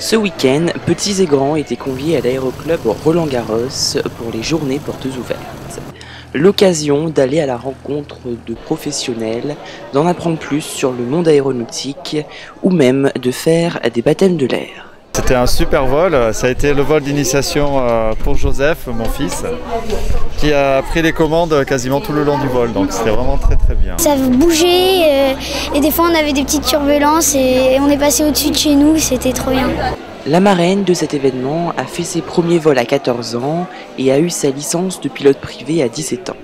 Ce week-end, petits et grands étaient conviés à l'aéroclub Roland-Garros pour les journées portes ouvertes. L'occasion d'aller à la rencontre de professionnels, d'en apprendre plus sur le monde aéronautique ou même de faire des baptêmes de l'air. C'était un super vol, ça a été le vol d'initiation pour Joseph, mon fils, qui a pris les commandes quasiment tout le long du vol, donc c'était vraiment très bien. Ça bougeait et des fois on avait des petites turbulences et on est passé au-dessus de chez nous, c'était trop bien. La marraine de cet événement a fait ses premiers vols à 14 ans et a eu sa licence de pilote privé à 17 ans.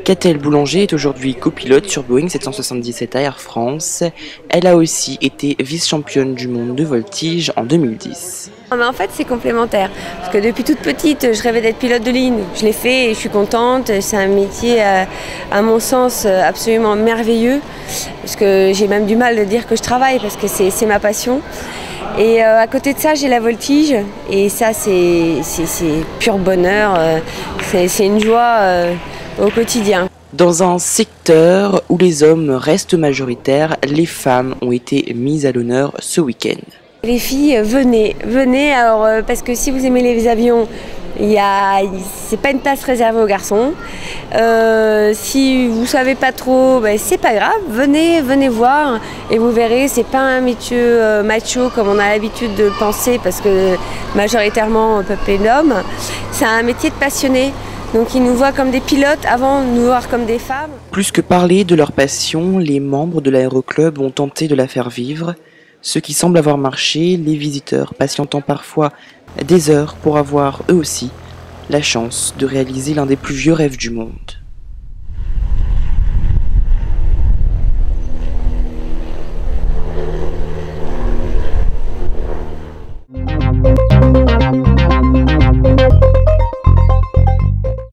Catel Boulanger est aujourd'hui copilote sur Boeing 777 à Air France. Elle a aussi été vice-championne du monde de voltige en 2010. En fait, c'est complémentaire. Parce que depuis toute petite, je rêvais d'être pilote de ligne. Je l'ai fait et je suis contente. C'est un métier, à mon sens, absolument merveilleux. Parce que j'ai même du mal de dire que je travaille parce que c'est ma passion. Et à côté de ça, j'ai la voltige. Et ça, c'est pur bonheur. C'est une joie au quotidien. Dans un secteur où les hommes restent majoritaires, les femmes ont été mises à l'honneur ce week-end. Les filles, venez alors, parce que si vous aimez les avions, c'est pas une place réservée aux garçons. Si vous savez pas trop, c'est pas grave, venez voir et vous verrez, c'est pas un métier macho comme on a l'habitude de le penser parce que majoritairement peuplé d'hommes. C'est un métier de passionné. Donc ils nous voient comme des pilotes avant de nous voir comme des femmes. Plus que parler de leur passion, les membres de l'aéroclub ont tenté de la faire vivre. Ce qui semble avoir marché, les visiteurs patientant parfois des heures pour avoir eux aussi la chance de réaliser l'un des plus vieux rêves du monde.